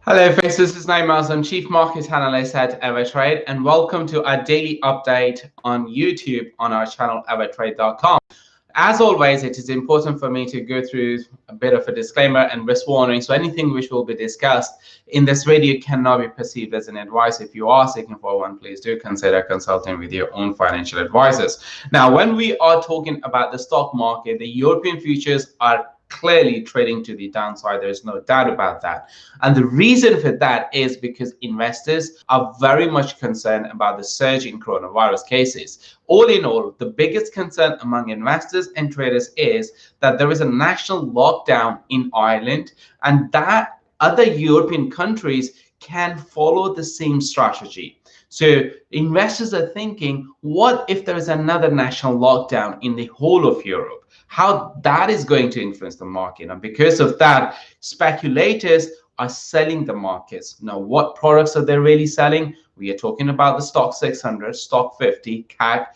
Hello, folks. This is Naimaz. I'm Chief Market Analyst at AvaTrade, and welcome to our daily update on YouTube on our channel avatrade.com. As always, it is important for me to go through a bit of a disclaimer and risk warning. So anything which will be discussed in this video cannot be perceived as an advice. If you are seeking for one, please do consider consulting with your own financial advisors. Now, when we are talking about the stock market, the European futures are clearly trading to the downside. There's no doubt about that. And the reason for that is because investors are very much concerned about the surge in coronavirus cases. All in all, the biggest concern among investors and traders is that there is a national lockdown in Ireland and that other European countries can follow the same strategy. So investors are thinking, what if there is another national lockdown in the whole of Europe? How that is going to influence the market. And because of that, speculators are selling the markets. Now, what products are they really selling? We are talking about the Stoxx 600, Stoxx 50, CAC,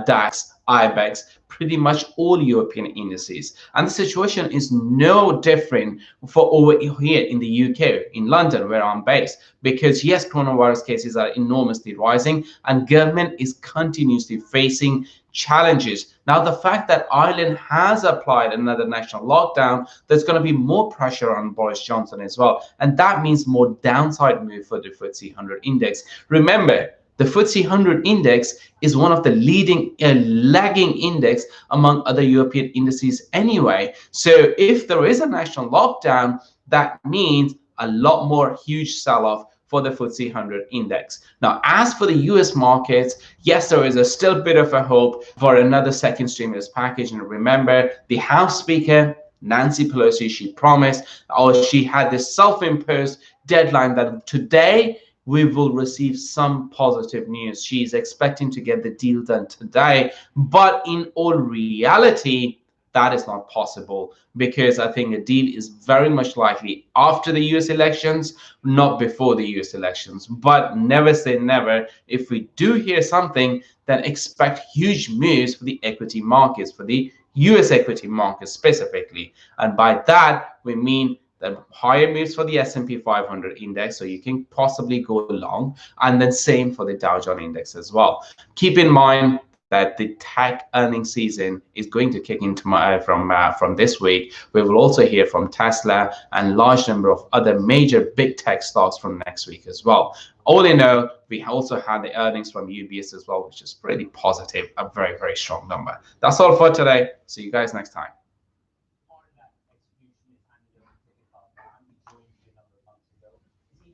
DAX, IBEX, pretty much all European indices. And the situation is no different for over here in the UK, in London, where I'm based, because yes, coronavirus cases are enormously rising and government is continuously facing challenges. Now, the fact that Ireland has applied another national lockdown, there's going to be more pressure on Boris Johnson as well. And that means more downside move for the FTSE 100 index. Remember, the FTSE 100 index is one of the leading lagging index among other European indices anyway. So if there is a national lockdown, that means a lot more huge sell-off for the FTSE 100 index. Now, as for the US markets, yes, there is a still bit of a hope for another second stimulus package. And remember, the House Speaker, Nancy Pelosi, she promised, or she had this self-imposed deadline that today we will receive some positive news. She's expecting to get the deal done today, but in all reality, that is not possible because I think a deal is very much likely after the US elections, not before the US elections. But never say never. If we do hear something, then expect huge moves for the equity markets, for the US equity markets specifically. And by that, we mean the higher moves for the S&P 500 index, so you can possibly go long, and then same for the Dow Jones index as well. Keep in mind that the tech earnings season is going to kick in from this week. We will also hear from Tesla and large number of other major big tech stocks from next week as well. All in all, we also had the earnings from UBS as well, which is pretty positive, a very, very strong number. That's all for today. See you guys next time.